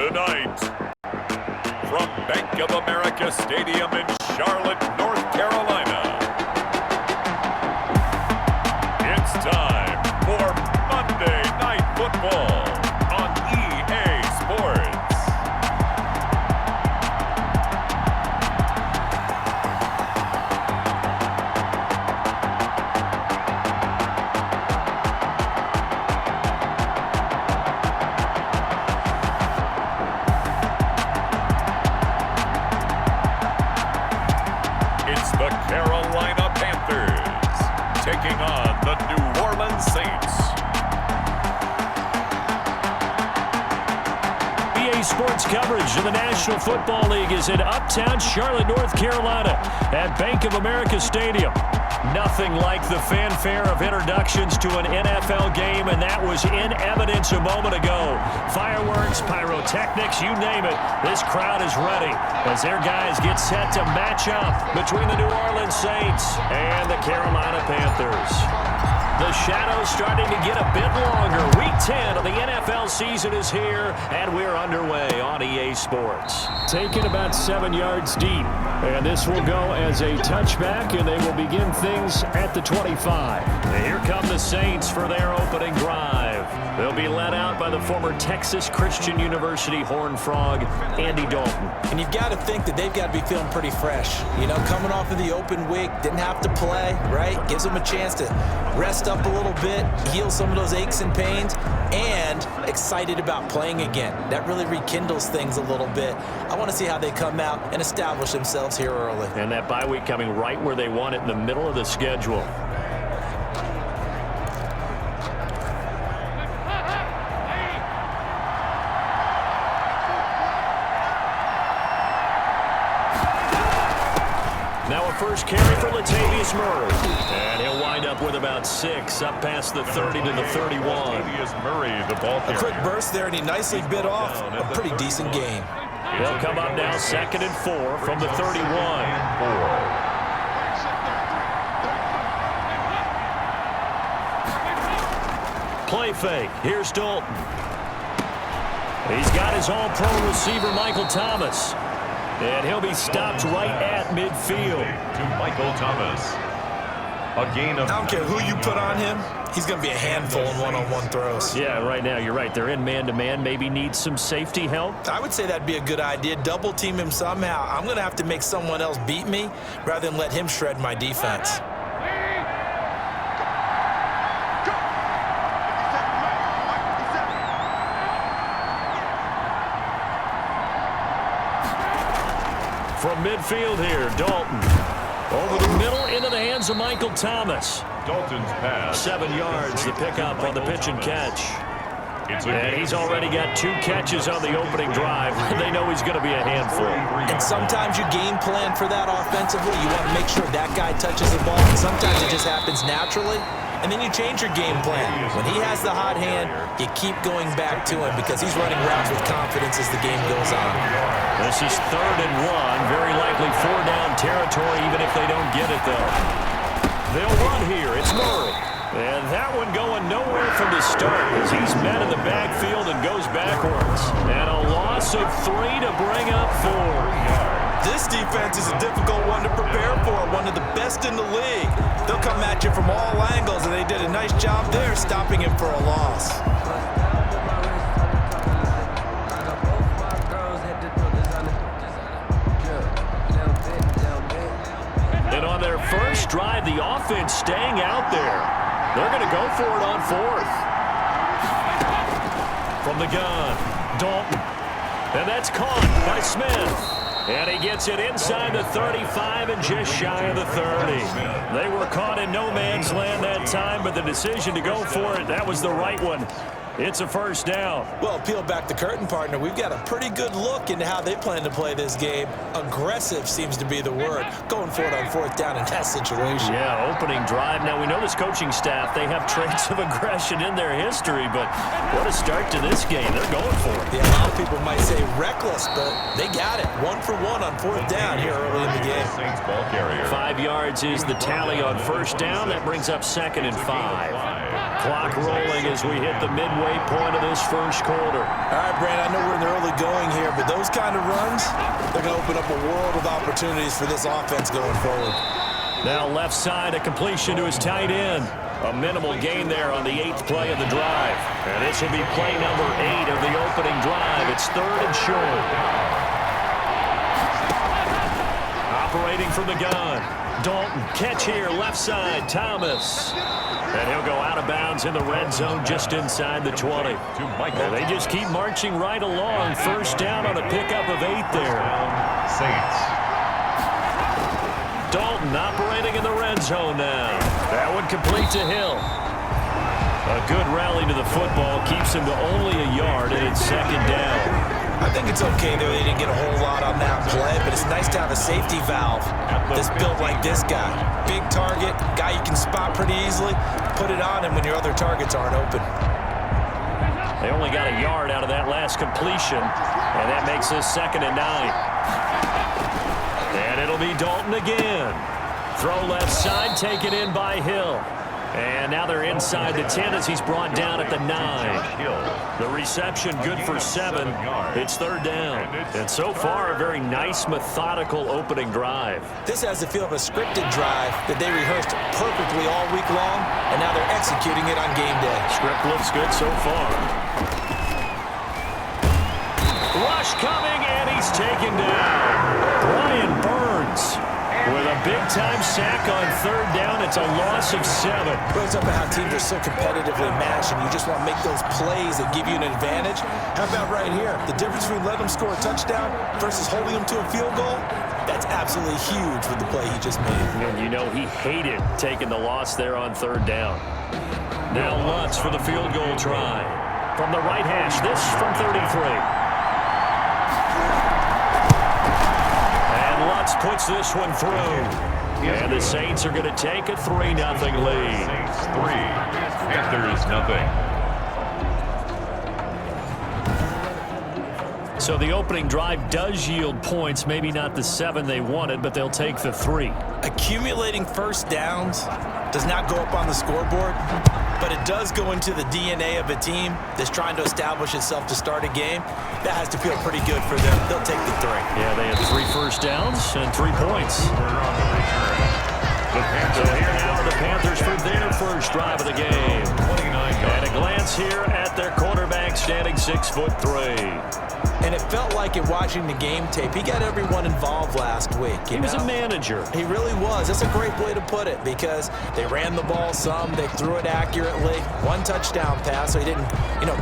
Tonight, from Bank of America Stadium in Charlotte, North Carolina, it's time for Monday Night Football on EA Sports. It's the Carolina Panthers taking on the New Orleans Saints. EA Sports coverage of the National Football League is in uptown Charlotte, North Carolina at Bank of America Stadium. Nothing like the fanfare of introductions to an NFL game, and that was in evidence a moment ago. Fireworks, pyrotechnics, you name it. This crowd is ready as their guys get set to match up between the New Orleans Saints and the Carolina Panthers. The shadow's starting to get a bit longer. Week 10 of the NFL season is here, and we're underway on EA Sports. Taken about 7 yards deep, and this will go as a touchback, and they will begin things at the 25. And here come the Saints for their opening drive. They'll be led out by the former Texas Christian University Horned Frog, Andy Dalton. And you've got to think that they've got to be feeling pretty fresh. You know, coming off of the open week, didn't have to play, right? Gives them a chance to rest up a little bit, heal some of those aches and pains, and excited about playing again. That really rekindles things a little bit. I want to see how they come out and establish themselves here early. And that bye week coming right where they want it, in the middle of the schedule. First carry for Latavius Murray. And he'll wind up with about 6, up past the 30 to the 31. Latavius Murray, the ball carrier. A quick burst there, and he nicely bit off a pretty decent game. They'll come up now 2nd and 4 from the 31. Play fake. Here's Dalton. He's got his all-pro receiver, Michael Thomas. And he'll be stopped right at midfield. To Michael Thomas. A gain of... I don't care who you put on him. He's going to be a handful in one-on-one throws. Yeah, right now, you're right. They're in man-to-man. Maybe need some safety help. I would say that'd be a good idea. Double team him somehow. I'm going to have to make someone else beat me rather than let him shred my defense. From midfield here, Dalton. Over the middle, into the hands of Michael Thomas. Dalton's pass. 7 yards, the pickup on the pitch and catch. And he's already got 2 catches on the opening drive. They know he's going to be a handful. And sometimes you game plan for that offensively. You want to make sure that guy touches the ball. And sometimes it just happens naturally. And then you change your game plan. When he has the hot hand, you keep going back to him because he's running routes with confidence as the game goes on. This is 3rd and 1. Very likely 4-down territory, even if they don't get it, though. They'll run here. It's Murray. And that one going nowhere from the start as he's met in the backfield and goes backwards. And a loss of 3 to bring up 4. This defense is a difficult one to prepare for, one of the best in the league. They'll come at you from all angles, and they did a nice job there stopping him for a loss. And on their first drive, the offense staying out there. They're going to go for it on 4th. From the gun, Dalton. And that's caught by Smith. And he gets it inside the 35 and just shy of the 30. They were caught in no man's land that time, but the decision to go for it, that was the right one. It's a first down. Well, peel back the curtain, partner. We've got a pretty good look into how they plan to play this game. Aggressive seems to be the word. Going for it on 4th down in that situation. Yeah, opening drive. Now, we know this coaching staff, they have traits of aggression in their history, but what a start to this game. They're going for it. Yeah, a lot of people might say reckless, but they got it. 1 for 1 on 4th down here early in the game. 5 yards is the tally on first down. That brings up 2nd and 5. Clock rolling as we hit the midway midway point of this first quarter. All right, Brandon, I know we're in the early going here, but those kind of runs, they're going to open up a world of opportunities for this offense going forward. Now left side, a completion to his tight end. A minimal gain there on the 8th play of the drive. And this will be play number 8 of the opening drive. It's 3rd and short. Operating from the gun. Dalton, catch here, left side, Thomas. And he'll go out of bounds in the red zone just inside the 20. And they just keep marching right along. First down on a pickup of 8 there. Saints. Dalton operating in the red zone now. That one complete to Hill. A good rally to the football keeps him to only a yard, and it's 2nd down. I think it's okay that they didn't get a whole lot on that play, but it's nice to have a safety valve that's built like this guy. Big target, guy you can spot pretty easily. Put it on him when your other targets aren't open. They only got a yard out of that last completion, and that makes this 2nd and 9. And it'll be Dalton again. Throw left side, taken in by Hill. And now they're inside the 10 as he's brought down at the 9. The reception good for 7. It's 3rd down. And so far, a very nice, methodical opening drive. This has the feel of a scripted drive that they rehearsed perfectly all week long, and now they're executing it on game day. Script looks good so far. Rush coming, and he's taken down. Brian Burns with a big-time sack on 3rd down. It's a loss of 7. Goes up at how teams are so competitively matched, and you just want to make those plays that give you an advantage. How about right here? The difference between letting them score a touchdown versus holding them to a field goal, that's absolutely huge with the play he just made. And you know he hated taking the loss there on 3rd down. Now Lutz for the field goal try. From the right hash, this from 33. Lutz puts this one through. And the Saints are going to take a 3-0 lead. Saints 3, Panthers nothing. So the opening drive does yield points, maybe not the 7 they wanted, but they'll take the 3. Accumulating first downs does not go up on the scoreboard, but it does go into the DNA of a team that's trying to establish itself to start a game. That has to feel pretty good for them. They'll take the 3. Yeah, they had 3 first downs and 3 points. So here now are the Panthers for their first drive of the game. And a glance here at their quarterback standing 6'3". And it felt like in watching the game tape, he got everyone involved last week. He was a manager. He really was. That's a great way to put it because they ran the ball some, they threw it accurately. 1 touchdown pass, so he didn't,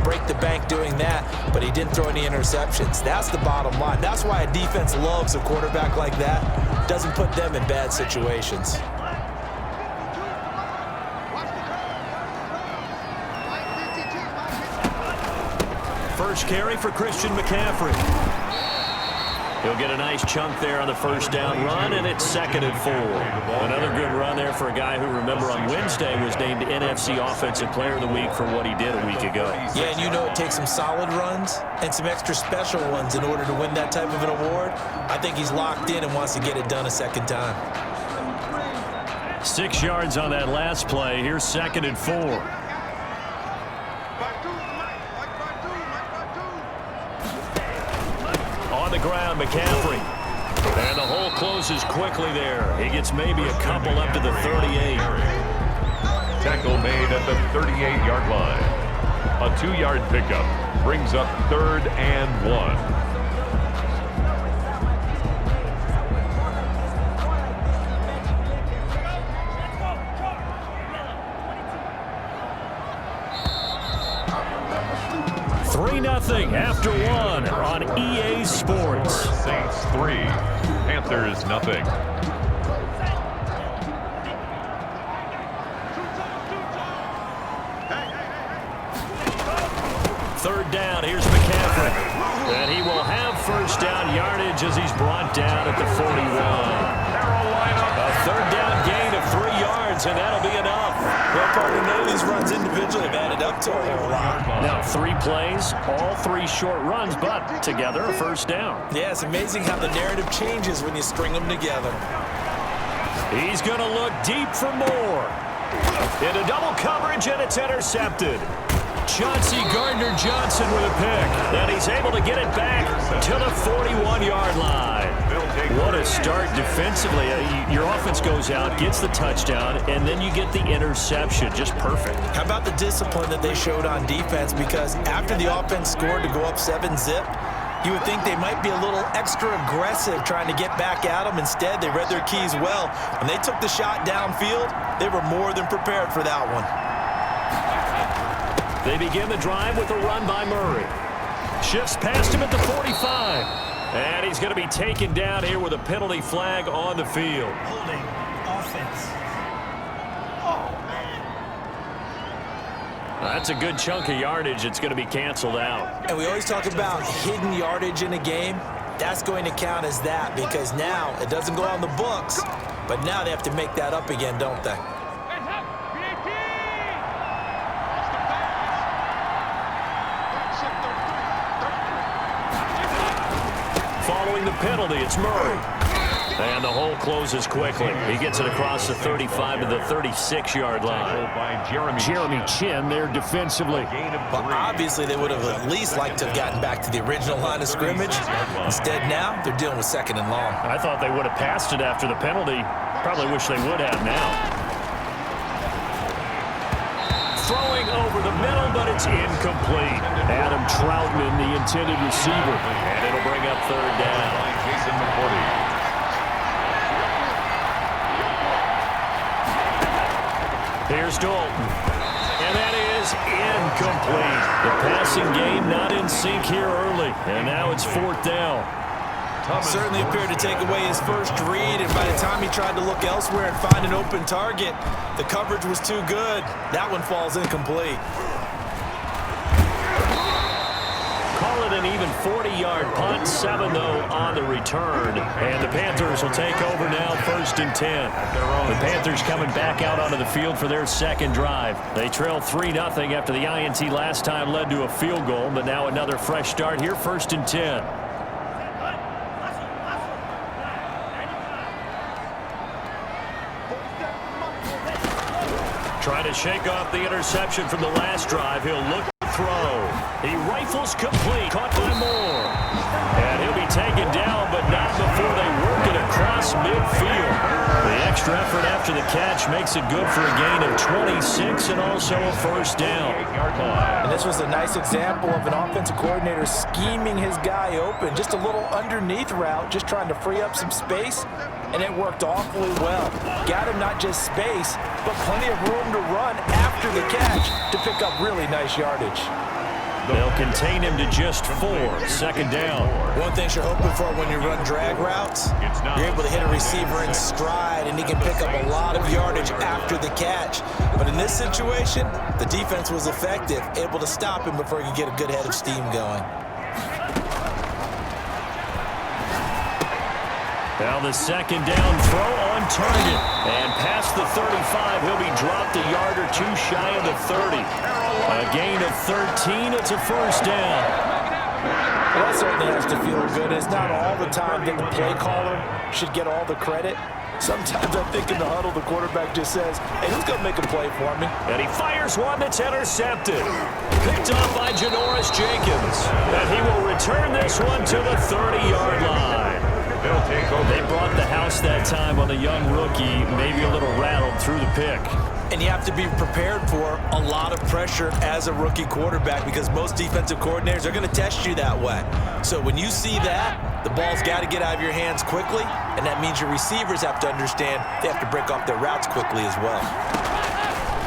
break the bank doing that, but he didn't throw any interceptions. That's the bottom line. That's why a defense loves a quarterback like that. Doesn't put them in bad situations. First carry for Christian McCaffrey. He'll get a nice chunk there on the first down run, and it's 2nd and 4. Another good run there for a guy who, remember, on Wednesday was named NFC Offensive Player of the Week for what he did a week ago. Yeah, and it takes some solid runs and some extra special ones in order to win that type of an award. I think he's locked in and wants to get it done a second time. 6 yards on that last play. Here's 2nd and 4. On the ground, McCaffrey. And the hole closes quickly there. He gets maybe a couple up to the 38. Tackle made at the 38-yard line. A 2-yard pickup brings up 3rd and 1. After 1 on EA Sports. Saints 3, Panthers nothing. Third down, here's McCaffrey. And he will have first down yardage as he's brought down at the 41. A third down gain of 3 yards, and that'll be enough. Well, partner, none of these runs individually have added up to a whole lot. Now, 3 plays, all 3 short runs, but together a first down. Yeah, it's amazing how the narrative changes when you string them together. He's going to look deep for more. Into double coverage, and it's intercepted. Chauncey Gardner-Johnson with a pick. And he's able to get it back to the 41-yard line. What a start defensively. Your offense goes out, gets the touchdown, and then you get the interception. Just perfect. How about the discipline that they showed on defense? Because after the offense scored to go up 7-zip, you would think they might be a little extra aggressive trying to get back at them. Instead, they read their keys well. When they took the shot downfield, they were more than prepared for that one. They begin the drive with a run by Murray. Shifts past him at the 45. And he's going to be taken down here with a penalty flag on the field. Holding offense. That's a good chunk of yardage. It's going to be canceled out. And we always talk about hidden yardage in a game. That's going to count as that because now it doesn't go on the books, but now they have to make that up again, don't they? Following the penalty, it's Murray. And the hole closes quickly. He gets it across the 35 to the 36-yard line. Jeremy Chin there defensively. Well, obviously they would have at least liked to have gotten back to the original line of scrimmage. Instead now, they're dealing with 2nd and long. I thought they would have passed it after the penalty. Probably wish they would have now. Throwing over the middle, but it's incomplete. Adam Troutman, the intended receiver. And it'll bring up 3rd down. Here's Dalton. And that is incomplete. The passing game not in sync here early. And now it's 4th down. Certainly appeared to take away his first read, and by the time he tried to look elsewhere and find an open target, the coverage was too good. That one falls incomplete. Call it an even 40-yard punt, 7 though on the return. And the Panthers will take over now, 1st and 10. The Panthers coming back out onto the field for their 2nd drive. They trail 3-0 after the INT last time led to a field goal, but now another fresh start here, 1st and 10. Trying to shake off the interception from the last drive. He'll look to throw. He rifles complete. Caught by Moore. And he'll be taken down, but not before they work it across midfield. The extra effort after the catch makes it good for a gain of 26 and also a 1st down. And this was a nice example of an offensive coordinator scheming his guy open. Just a little underneath route, just trying to free up some space. And it worked awfully well. Got him not just space, but plenty of room to run after the catch to pick up really nice yardage. They'll contain him to just 4. 2nd down. One thing you're hoping for when you run drag routes, you're able to hit a receiver in stride, and he can pick up a lot of yardage after the catch. But in this situation, the defense was effective, able to stop him before he could get a good head of steam going. Now the 2nd down throw on target. And past the 35, he'll be dropped a yard or 2 shy of the 30. A gain of 13, it's a 1st down. Well, that certainly has to feel good. It's not all the time that the play caller should get all the credit. Sometimes I think in the huddle, the quarterback just says, hey, who's going to make a play for me? And he fires one that's intercepted. Picked off by Janoris Jenkins. And he will return this one to the 30-yard line. They brought the house that time on the young rookie, maybe a little rattled through the pick. And you have to be prepared for a lot of pressure as a rookie quarterback because most defensive coordinators are going to test you that way. So when you see that, the ball's got to get out of your hands quickly, and that means your receivers have to understand they have to break off their routes quickly as well.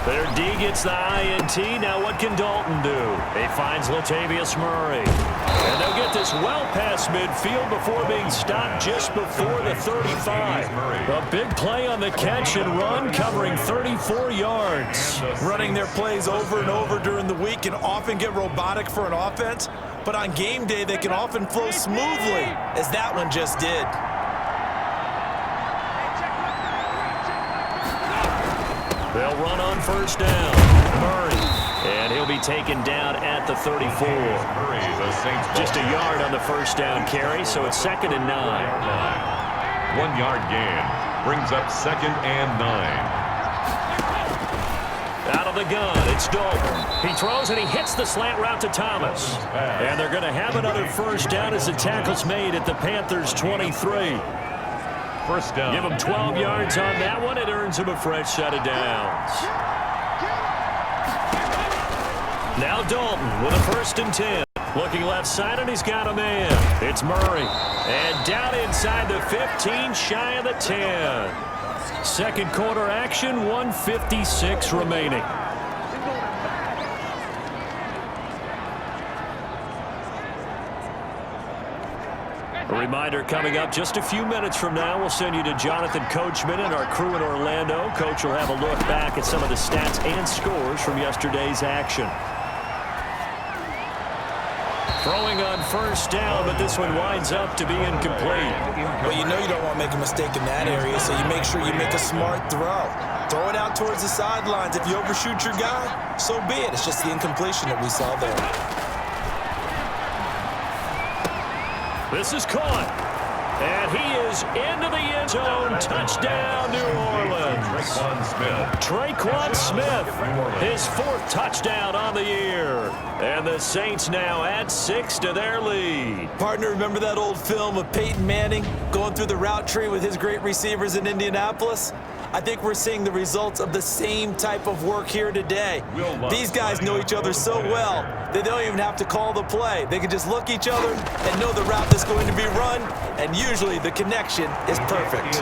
Their D gets the INT. Now what can Dalton do? He finds Latavius Murray. And they'll get this well past midfield before being stopped just before the 35. A big play on the catch and run, covering 34 yards. Running their plays over and over during the week can often get robotic for an offense, but on game day they can often flow smoothly, as that one just did. They'll run on 1st down. Murray. And he'll be taken down at the 34. Just a yard on the 1st down carry, so it's 2nd and 9. 1-yard gain brings up 2nd and 9. Out of the gun. It's Dalton. He throws and he hits the slant route to Thomas. And they're going to have another first down as the tackle's made at the Panthers' 23. First down. Give him 12 yards on that one. It earns him a fresh set of downs. Now Dalton with a 1st and 10. Looking left side, and he's got a man. It's Murray. And down inside the 15, shy of the 10. Second quarter action, 1:56 remaining. A reminder coming up just a few minutes from now. We'll send you to Jonathan Coachman and our crew in Orlando. Coach will have a look back at some of the stats and scores from yesterday's action. Throwing on first down, but this one winds up to be incomplete. Well, you know you don't want to make a mistake in that area, so you make sure you make a smart throw. Throw it out towards the sidelines. If you overshoot your guy, so be it. It's just the incompletion that we saw there. This is caught. And he is into the end zone. Touchdown, New Orleans. Traquan Smith, his 4th touchdown on the year. And the Saints now add 6 to their lead. Partner, remember that old film of Peyton Manning going through the route tree with his great receivers in Indianapolis? I think we're seeing the results of the same type of work here today. These guys know each other so well that they don't even have to call the play. They can just look each other and know the route that's going to be run, and usually the connection is perfect.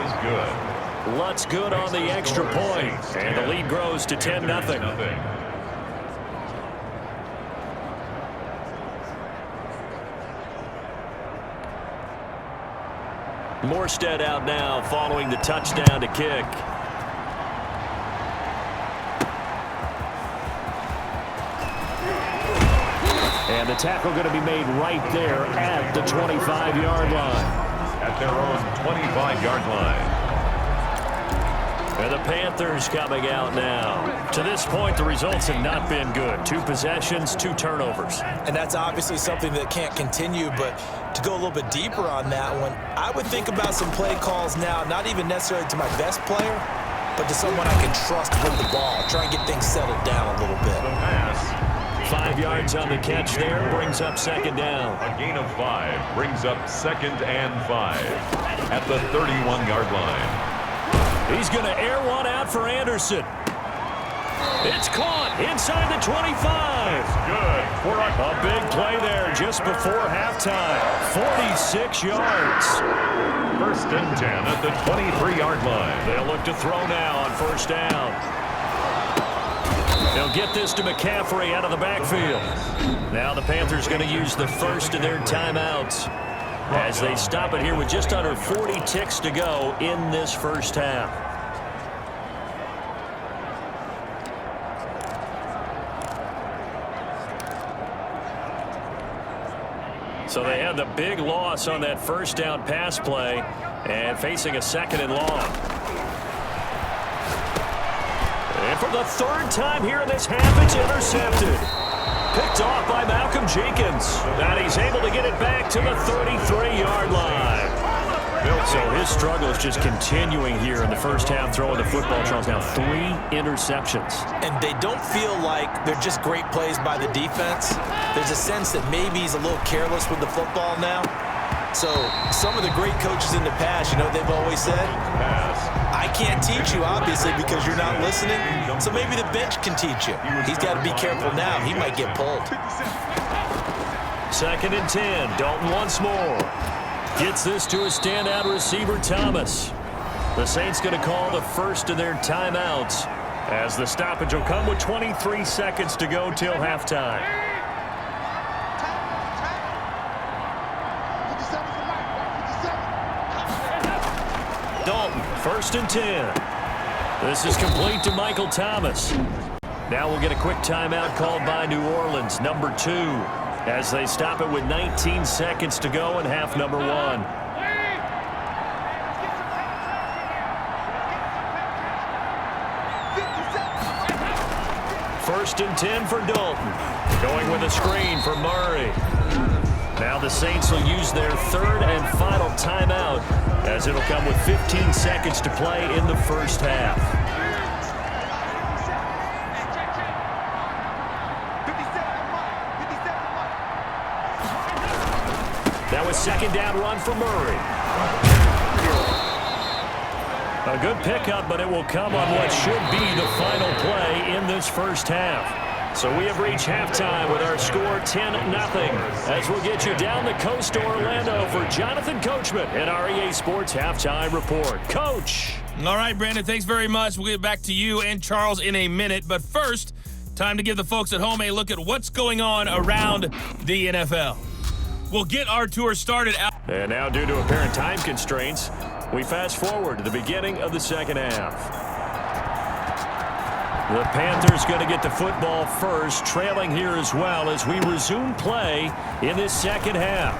Lutz good on the extra point, and the lead grows to 10-0. Morstead out now following the touchdown to kick. And the tackle going to be made right there at the 25-yard line. At their own 25-yard line. And the Panthers coming out now. To this point, the results have not been good. 2 possessions, 2 turnovers. And that's obviously something that can't continue, but to go a little bit deeper on that one, I would think about some play calls now, not even necessarily to my best player, but to someone I can trust with the ball. Try and get things settled down a little bit. The pass. 5 yards on the catch there, brings up 2nd down. A gain of 5 brings up 2nd and 5 at the 31-yard line. He's going to air one out for Anderson. It's caught inside the 25. Good for a big play there just before halftime. 46 yards. 1st and 10 at the 23-yard line. They'll look to throw now on 1st down. They'll get this to McCaffrey out of the backfield. Now the Panthers going to use the first of their timeouts as they stop it here with just under 40 ticks to go in this first half. So they had the big loss on that 1st down pass play and facing a 2nd and long. And for the 3rd time here in this half, it's intercepted. Picked off by Malcolm Jenkins. And he's able to get it back to the 33-yard line. So his struggle is just continuing here in the first half, throwing the football. Charles now 3 interceptions. And they don't feel like they're just great plays by the defense. There's a sense that maybe he's a little careless with the football now. So some of the great coaches in the past, you know, they've always said, I can't teach you, obviously, because you're not listening. So maybe the bench can teach you. He's got to be careful now. He might get pulled. 2nd and 10. Dalton once more. Gets this to a standout receiver, Thomas. The Saints going to call the first of their timeouts as the stoppage will come with 23 seconds to go till halftime. Dalton, 1st and 10. This is complete to Michael Thomas. Now we'll get a quick timeout called by New Orleans, number 2, as they stop it with 19 seconds to go in half number 1. First and 10 for Dalton. Going with a screen for Murray. Now the Saints will use their 3rd and final timeout as it'll come with 15 seconds to play in the first half. That was second down run for Murray. A good pickup, but it will come on what should be the final play in this first half. So we have reached halftime with our score 10-0. As we'll get you down the coast to Orlando for Jonathan Coachman at our EA Sports Halftime Report. Coach. All right, Brandon, thanks very much. We'll get back to you and Charles in a minute. But first, time to give the folks at home a look at what's going on around the NFL. We'll get our tour started out. And now, due to apparent time constraints, we fast forward to the beginning of the second half. The Panthers going to get the football first, trailing here as well as we resume play in this second half.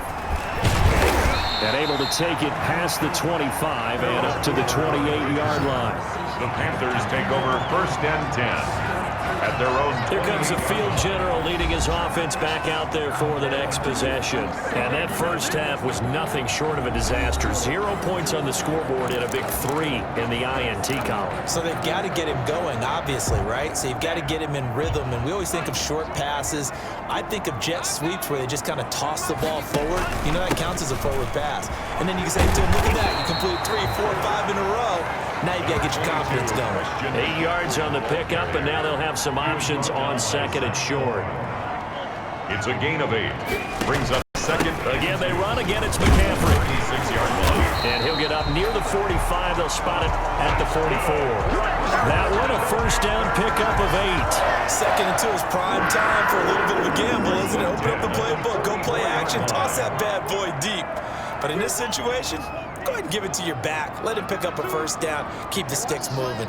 And able to take it past the 25 and up to the 28-yard line. The Panthers take over first and 10. At their own. Here comes the field general leading his offense back out there for the next possession. And that first half was nothing short of a disaster. 0 points on the scoreboard and a big 3 in the INT column. So they've got to get him going, obviously, right? So you've got to get him in rhythm. And we always think of short passes. I think of jet sweeps where they just kind of toss the ball forward. You know, that counts as a forward pass. And then you can say to him, look at that. You complete 3, 4, 5 in a row. Now you've got to get your confidence going. 8 yards on the pickup, and now they'll have some options on second and short. It's a gain of 8. Brings up second. Again, they run. Again, it's McCaffrey. 36-yard line. And he'll get up near the 45. They'll spot it at the 44. That one, a first down pickup of 8. Second and 2 is prime time for a little bit of a gamble, isn't it? Open up the playbook, go play action, toss that bad boy deep. But in this situation, go ahead and give it to your back. Let him pick up a first down. Keep the sticks moving.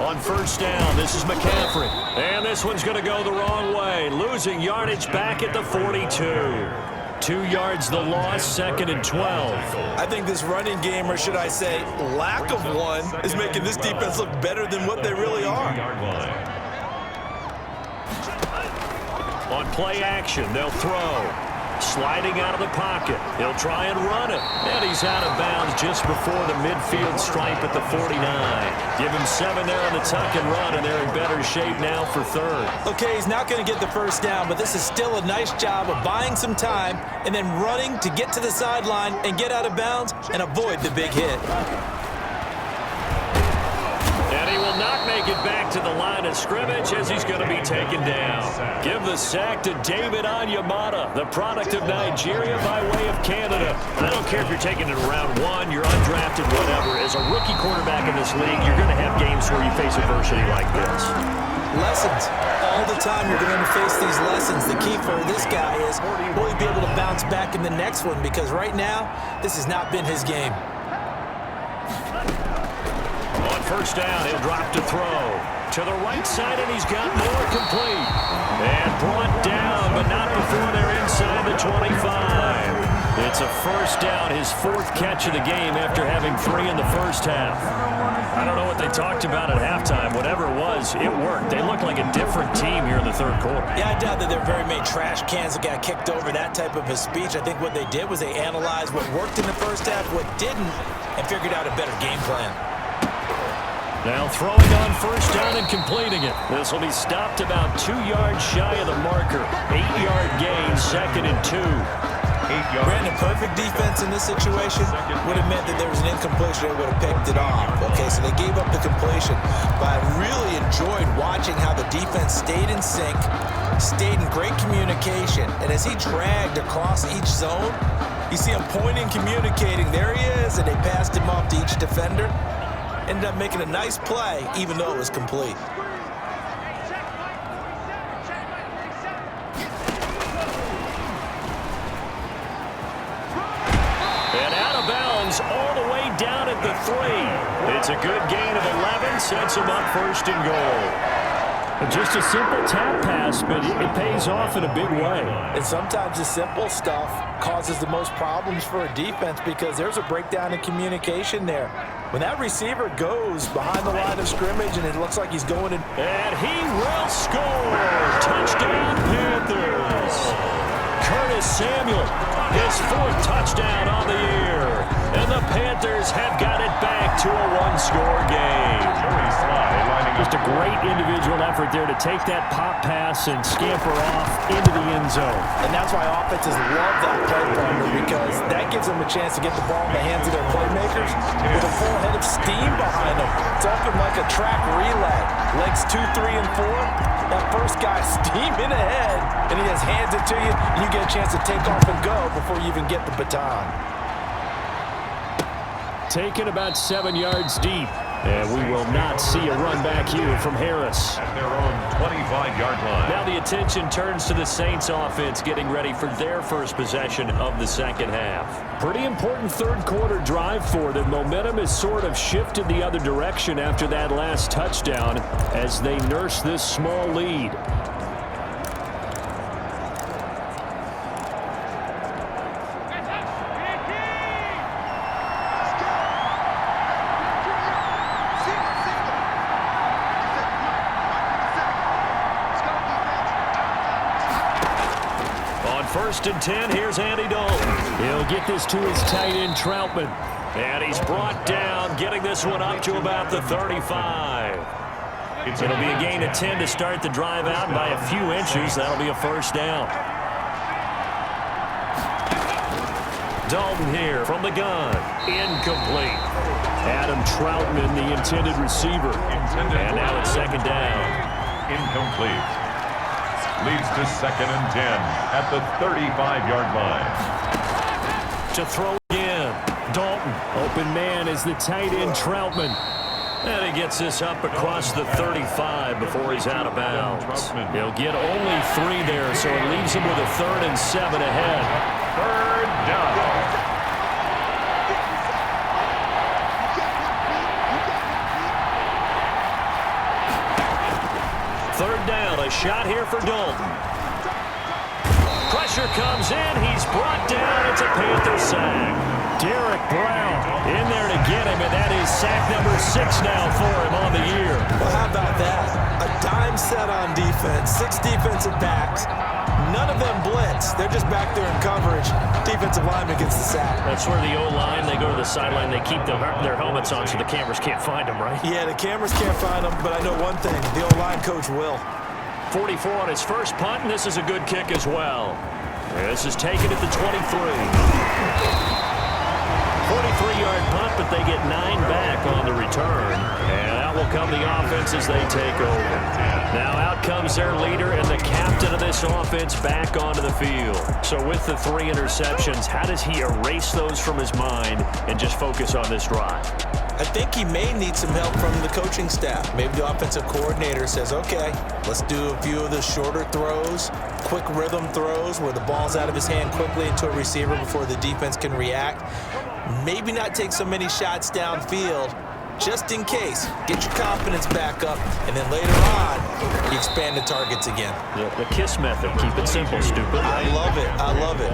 On first down, this is McCaffrey. And this one's going to go the wrong way. Losing yardage back at the 42. 2 yards the loss, second and 12. I think this running game, or should I say lack of one, is making this defense look better than what they really are. On play action, they'll throw. Sliding out of the pocket. He'll try and run it. And he's out of bounds just before the midfield stripe at the 49. Give him 7 there on the tuck and run, and they're in better shape now for third. Okay, he's not going to get the first down, but this is still a nice job of buying some time and then running to get to the sideline and get out of bounds and avoid the big hit. And he will not make it back to the line of scrimmage as he's going to be taken down. Give the sack to David Onyemata, the product of Nigeria by way of Canada. I don't care if you're taking it in round 1, you're undrafted, whatever. As a rookie quarterback in this league, you're going to have games where you face adversity like this. Lessons. All the time you're going to face these lessons. The key for this guy is, will he be able to bounce back in the next one? Because right now, this has not been his game. First down, he'll drop to throw. To the right side, and he's got more complete. And brought down, but not before they're inside the 25. It's a first down, his 4th catch of the game after having 3 in the first half. I don't know what they talked about at halftime. Whatever it was, it worked. They looked like a different team here in the third quarter. Yeah, I doubt that there are very many trash cans that got kicked over, that type of a speech. I think what they did was they analyzed what worked in the first half, what didn't, and figured out a better game plan. Now throwing on first down and completing it. This will be stopped about 2 yards shy of the marker. 8-yard gain, second and 2. 8 yards. Brandon, perfect defense in this situation would have meant that there was an incompletion. They would have picked it off. Okay, so they gave up the completion. But I really enjoyed watching how the defense stayed in sync, stayed in great communication. And as he dragged across each zone, you see him pointing, communicating. There he is, and they passed him off to each defender. Ended up making a nice play, even though it was complete. And out of bounds all the way down at the 3. It's a good gain of 11, sets him up first and goal. Just a simple tap pass, but it pays off in a big way. And sometimes the simple stuff causes the most problems for a defense because there's a breakdown in communication there. When that receiver goes behind the line of scrimmage and it looks like he's going in. And he will score! Touchdown, Panthers! Curtis Samuel, his 4th touchdown on the year. And the Panthers have got it back to a one-score game. Just a great individual effort there to take that pop pass and scamper off into the end zone. And that's why offenses love that play partner, because that gives them a chance to get the ball in the hands of their playmakers with a full head of steam behind them. It's open like a track relay. Legs 2, 3, and 4. That first guy steaming ahead, and he just hands it to you, and you get a chance to take off and go before you even get the baton. Taken about 7 yards deep. And we will not see a run back here from Harris. At their own 25-yard line. Now the attention turns to the Saints offense getting ready for their first possession of the second half. Pretty important third quarter drive for them. Momentum has sort of shifted the other direction after that last touchdown as they nurse this small lead. First and 10, here's Andy Dalton. He'll get this to his tight end, Troutman. And he's brought down, getting this one up to about the 35. It'll be a gain of 10 to start the drive out, and by a few inches, that'll be a first down. Dalton here from the gun. Incomplete. Adam Troutman, the intended receiver. And now it's second down. Incomplete. Leads to second and 10 at the 35-yard line. To throw again. Dalton. Open man is the tight end, Troutman. And he gets this up across the 35 before he's out of bounds. He'll get only 3 there, so it leaves him with a 3rd and 7 ahead. Third down. Third down, a shot here for Dalton. Pressure comes in, he's brought down, it's a Panther sack. Derek Brown in there to get him, and that is sack number 6 now for him on the year. Well, how about that? A dime set on defense, 6 defensive backs. None of them blitz. They're just back there in coverage. Defensive lineman gets the sack. That's where the O-line, they go to the sideline, they keep their helmets on so the cameras can't find them, right? Yeah, the cameras can't find them, but I know one thing. The O-line coach will. 44 on his first punt, and this is a good kick as well. This is taken at the 23. 43-yard punt, but they get 9 back on the return. And out will come the offense as they take over. Now out comes their leader and the captain of this offense back onto the field. So with the 3 interceptions, how does he erase those from his mind and just focus on this drive? I think he may need some help from the coaching staff. Maybe the offensive coordinator says, okay, let's do a few of the shorter throws, quick rhythm throws where the ball's out of his hand quickly into a receiver before the defense can react. Maybe not take so many shots downfield, just in case. Get your confidence back up, and then later on, you expand the targets again. The KISS method. Keep it simple, stupid. I love it. I love it.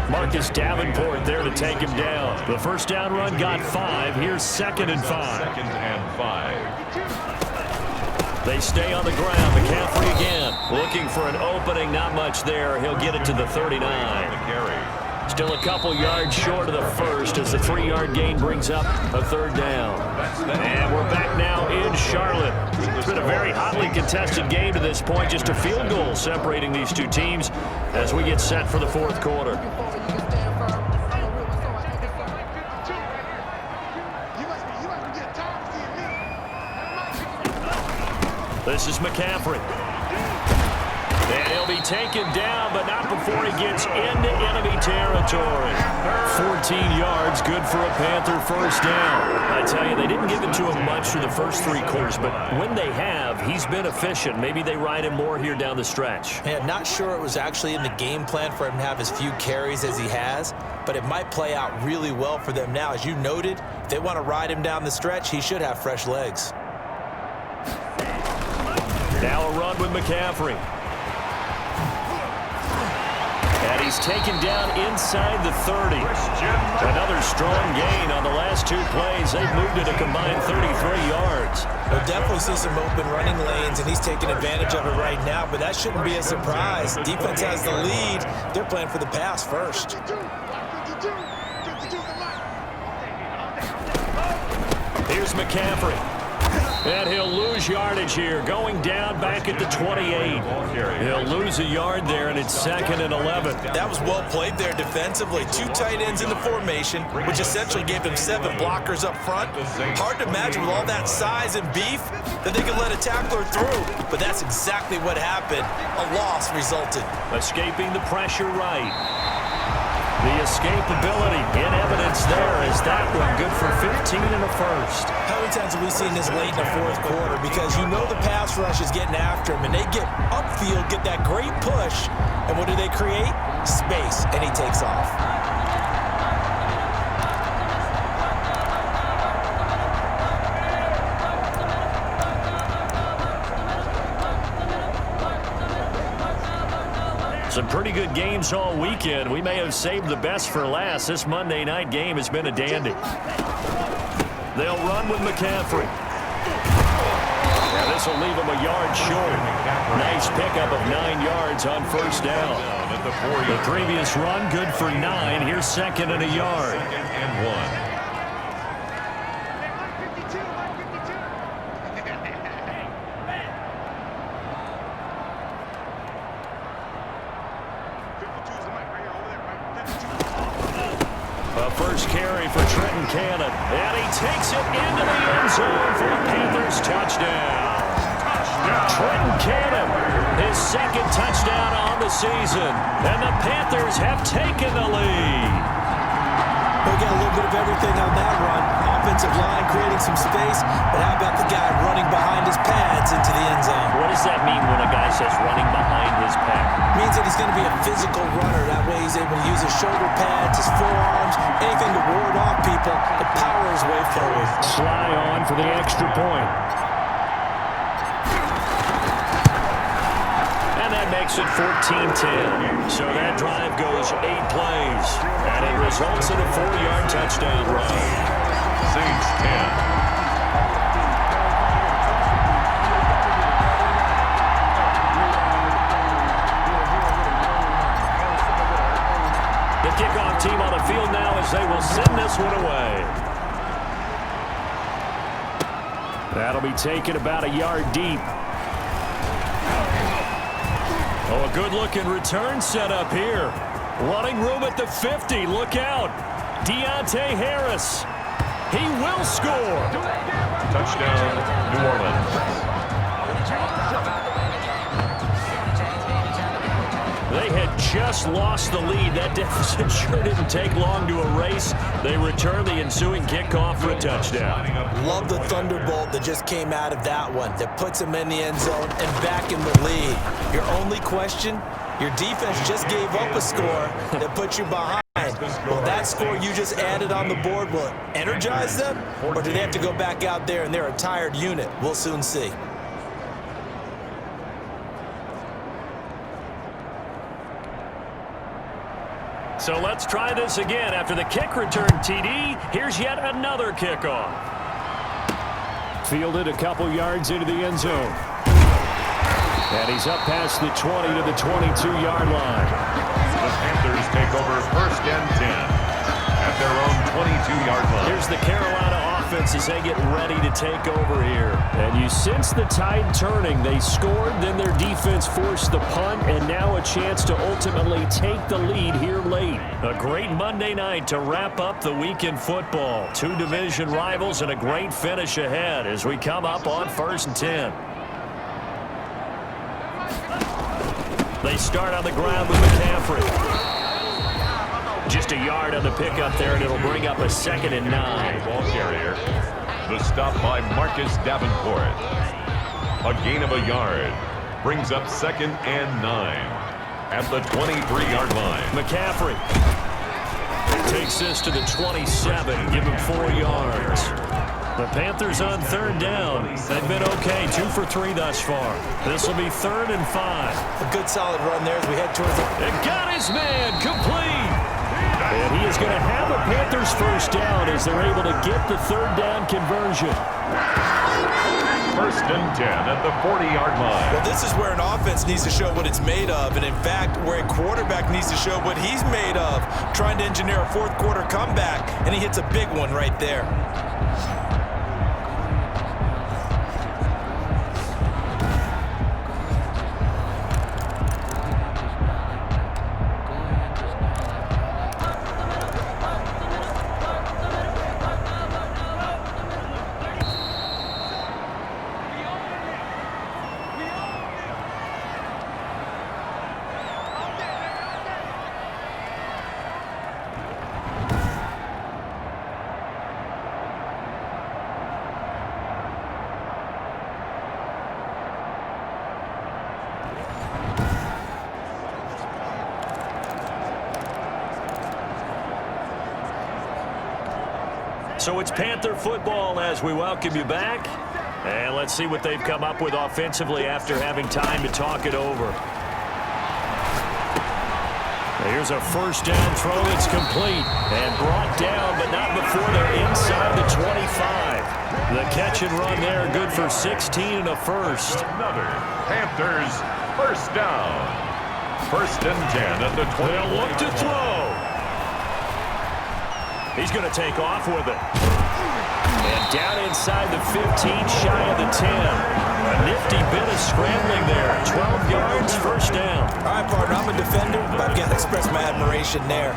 Marcus Davenport there to take him down. The first down run got 5. Here's 2nd and 5. 2nd and 5. They stay on the ground. McCaffrey again. Looking for an opening. Not much there. He'll get it to the 39. Still a couple yards short of the first as the 3-yard gain brings up a 3rd down. And we're back now in Charlotte. It's been a very hotly contested game to this point. Just a field goal separating these two teams as we get set for the 4th quarter. This is McCaffrey. And he'll be taken down, but not before he gets into enemy territory. 14 yards, good for a Panther first down. I tell you, they didn't give it to him much through the first 3 quarters, but when they have, he's been efficient. Maybe they ride him more here down the stretch. Yeah, not sure it was actually in the game plan for him to have as few carries as he has, but it might play out really well for them now. As you noted, if they want to ride him down the stretch, he should have fresh legs. Now a run with McCaffrey. And he's taken down inside the 30. Another strong gain on the last 2 plays. They've moved it a combined 33 yards. We'll definitely see some open running lanes, and he's taking advantage of it right now, but that shouldn't be a surprise. Defense has the lead. They're playing for the pass first. Here's McCaffrey. And he'll lose yardage here, going down back at the 28. He'll lose a yard there, and it's 2nd and 11. That was well played there defensively. 2 tight ends in the formation, which essentially gave him 7 blockers up front. Hard to imagine with all that size and beef that they could let a tackler through, but that's exactly what happened. A loss resulted. Escaping the pressure right. The escapability in evidence there is that one good for 15 in the first. How many times have we seen this late in the fourth quarter? Because you know the pass rush is getting after him, and they get upfield, get that great push, and what do they create? Space, and he takes off. Some pretty good games all weekend. We may have saved the best for last. This Monday night game has been a dandy. They'll run with McCaffrey. Now this will leave him a yard short. Nice pickup of 9 yards on first down. The previous run good for 9. Here's 2nd and a yard. 2nd and 1. First carry for Trenton Cannon. And he takes it into the end zone for a Panthers touchdown. Trenton Cannon, his 2nd touchdown on the season. And the Panthers have taken the lead. We got a little bit of everything on that run. Offensive line creating some space, but how about the guy running behind his pads into the end zone? What does that mean when a guy says running behind his pad? Means that he's going to be a physical runner. That way he's able to use his shoulder pads, his forearms, anything to ward off people, to power his way forward. Sly on for the extra point. And that makes it 14-10. So that drive goes 8 plays. And it results in a 4-yard touchdown run. Saints 10. Kickoff team on the field now as they will send this one away. That'll be taken about a yard deep. Oh, a good-looking return set up here. Running room at the 50. Look out. Deontay Harris. He will score. Touchdown, New Orleans. They had just lost the lead. That deficit sure didn't take long to erase. They return the ensuing kickoff for a touchdown. Love the thunderbolt that just came out of that one. That puts them in the end zone and back in the lead. Your only question, your defense just gave up a score that put you behind. Will that score you just added on the board, will it energize them? Or do they have to go back out there and they're a tired unit? We'll soon see. So let's try this again. After the kick return TD, here's yet another kickoff. Fielded a couple yards into the end zone. And he's up past the 20 to the 22-yard line. The Panthers take over 1st and 10 at their own 22-yard line. Here's the Carolina offense as they get ready to take over here. And you sense the tide turning. They scored, then their defense forced the punt, and now a chance to ultimately take the lead here late. A great Monday night to wrap up the week in football. 2 division rivals and a great finish ahead as we come up on 1st and 10. They start on the ground with McCaffrey. Just a yard on the pickup there, and it'll bring up a 2nd and 9. Ball carrier. The stop by Marcus Davenport. A gain of a yard. Brings up 2nd and 9 at the 23-yard line. McCaffrey takes this to the 27. Give him 4 yards. The Panthers on 3rd down. They've been okay. 2 for 3 thus far. This will be 3rd and 5. A good solid run there as we head towards the... It got his man complete. And he is going to have a Panthers first down as they're able to get the 3rd down conversion. 1st and 10 at the 40-yard line. Well, this is where an offense needs to show what it's made of, and in fact, where a quarterback needs to show what he's made of, trying to engineer a 4th quarter comeback, and he hits a big one right there. So it's Panther football as we welcome you back. And let's see what they've come up with offensively after having time to talk it over. Here's a first down throw that's complete and brought down, but not before they're inside the 25. The catch and run there, good for 16 and a first. Another Panthers first down. 1st and 10 at the 20. They'll look to throw. He's going to take off with it. And down inside the 15, shy of the 10. A nifty bit of scrambling there. 12 yards, first down. All right, partner, I'm a defender, but I've got to express my admiration there.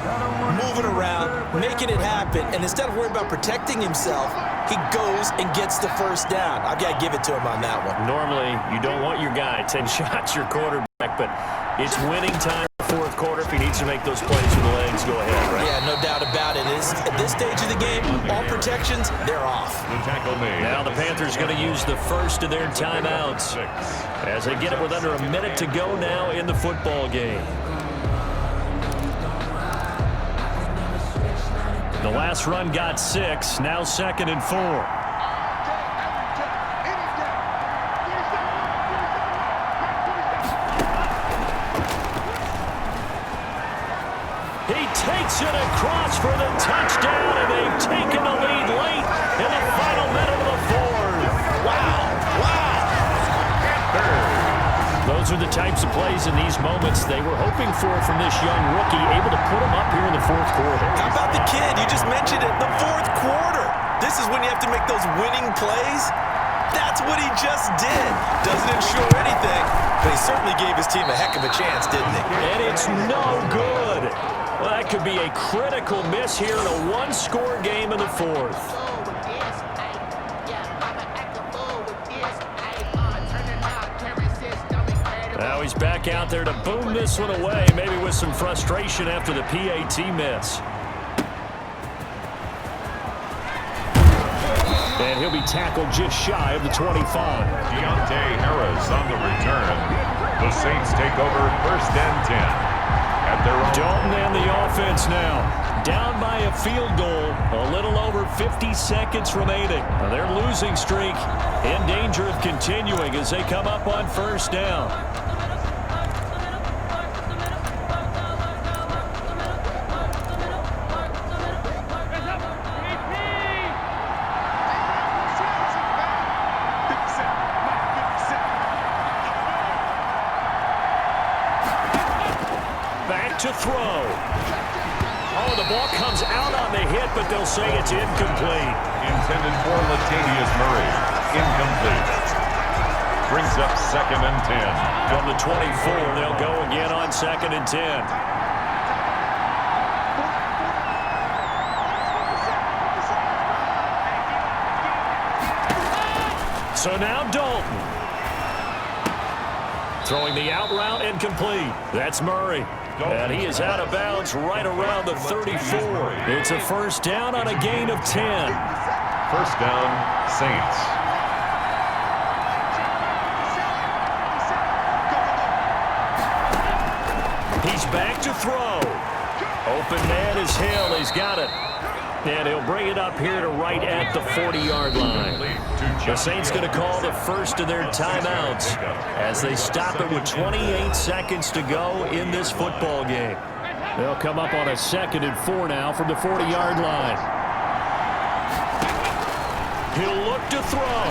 Moving around, making it happen, and instead of worrying about protecting himself, he goes and gets the first down. I've got to give it to him on that one. Normally, you don't want your guy 10 shots, your quarterback, but it's winning time in the 4th quarter. If he needs to make those plays with the legs, go ahead, right? Yeah, no doubt about it. At this stage of the game, all protections, they're off. The tackle made. Now the Panthers going to use the first of their timeouts as they get it with under a minute to go now in the football game. The last run got 6, now 2nd and 4. Takes it across for the touchdown, and they've taken the lead late in the final minute of the 4th. Wow. Those are the types of plays in these moments they were hoping for from this young rookie, able to put him up here in the 4th quarter. How about the kid? You just mentioned it, the 4th quarter. This is when you have to make those winning plays. That's what he just did. Doesn't ensure anything, but he certainly gave his team a heck of a chance, didn't he? And it's no good. Well, that could be a critical miss here in a one-score game in the 4th. Now he's back out there to boom this one away, maybe with some frustration after the PAT miss. And he'll be tackled just shy of the 25. Deontay Harris on the return. The Saints take over 1st and 10. Dalton and the offense now. Down by a field goal. A little over 50 seconds remaining. Now their losing streak in danger of continuing as they come up on 1st down. To throw. Oh, the ball comes out on the hit, but they'll say it's incomplete. Intended for Latavius Murray. Incomplete. Brings up 2nd and 10. From the 24, they'll go again on 2nd and 10. So now Dalton. Throwing the out route incomplete. That's Murray. And he is out of bounds right around the 34. It's a first down on a gain of 10. First down, Saints. He's back to throw. Open man is Hill. He's got it. And he'll bring it up here to right at the 40-yard line. The Saints going to call the first of their timeouts as they stop it with 28 seconds to go in this football game. They'll come up on a 2nd and 4 now from the 40-yard line. He'll look to throw.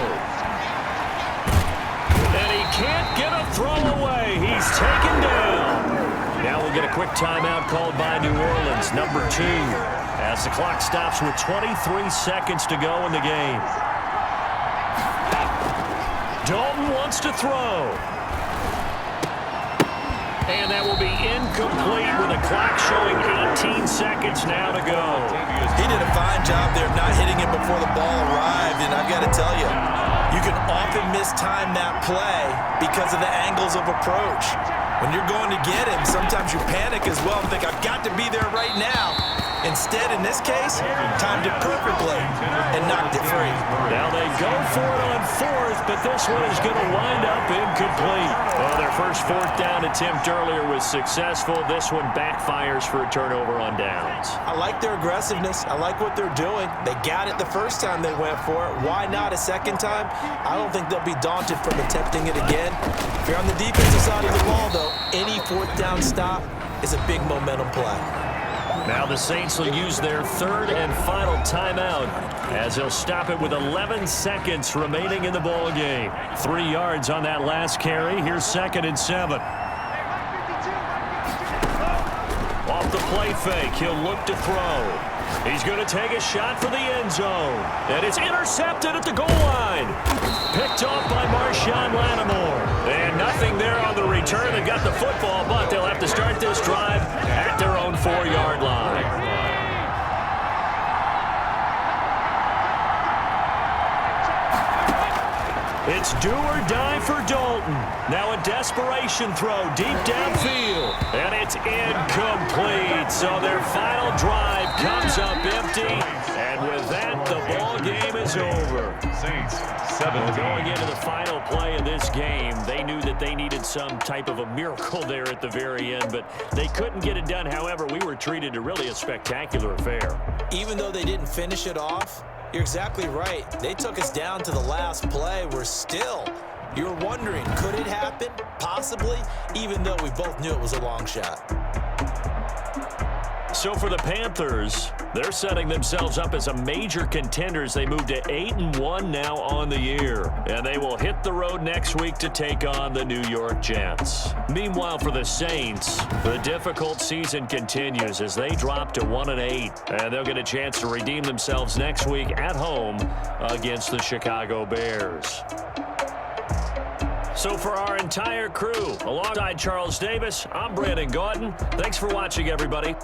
And he can't get a throw away. He's taken down. Now we'll get a quick timeout called by New Orleans, number 2. As the clock stops with 23 seconds to go in the game. Dalton wants to throw. And that will be incomplete with the clock showing 18 seconds now to go. He did a fine job there of not hitting it before the ball arrived, and I've got to tell you, you can often mistime that play because of the angles of approach. When you're going to get him, sometimes you panic as well and think, I've got to be there right now. Instead, in this case, timed it perfectly and knocked it free. Now they go for it on 4th, but this one is going to wind up incomplete. Well, their first First fourth down attempt earlier was successful. This one backfires for a turnover on downs. I like their aggressiveness. I like what they're doing. They got it the first time they went for it. Why not a second time? I don't think they'll be daunted from attempting it again. If you're on the defensive side of the ball, though, any fourth down stop is a big momentum play. Now the Saints will use their third and final timeout as they'll stop it with 11 seconds remaining in the ball game. 3 yards on that last carry. Here's 2nd and 7. Off the play fake, he'll look to throw. He's going to take a shot for the end zone. And it's intercepted at the goal line. Picked off by Marshawn Lattimore. And nothing there on the return. They got the football, but they'll have to start this drive at their own 4-yard line. It's do or die for Dalton. Now a desperation throw deep downfield. And it's incomplete. So their final drive comes up empty. And with that, the ball game is over. Saints, 17. Going into the final play of this game, they knew that they needed some type of a miracle there at the very end, but they couldn't get it done. However, we were treated to really a spectacular affair. Even though they didn't finish it off, you're exactly right. They took us down to the last play. We're still, you're wondering, could it happen? Possibly, even though we both knew it was a long shot. So for the Panthers, they're setting themselves up as a major contender as they move to 8-1 now on the year. And they will hit the road next week to take on the New York Jets. Meanwhile, for the Saints, the difficult season continues as they drop to 1-8. And they'll get a chance to redeem themselves next week at home against the Chicago Bears. So for our entire crew, alongside Charles Davis, I'm Brandon Gaudin. Thanks for watching, everybody.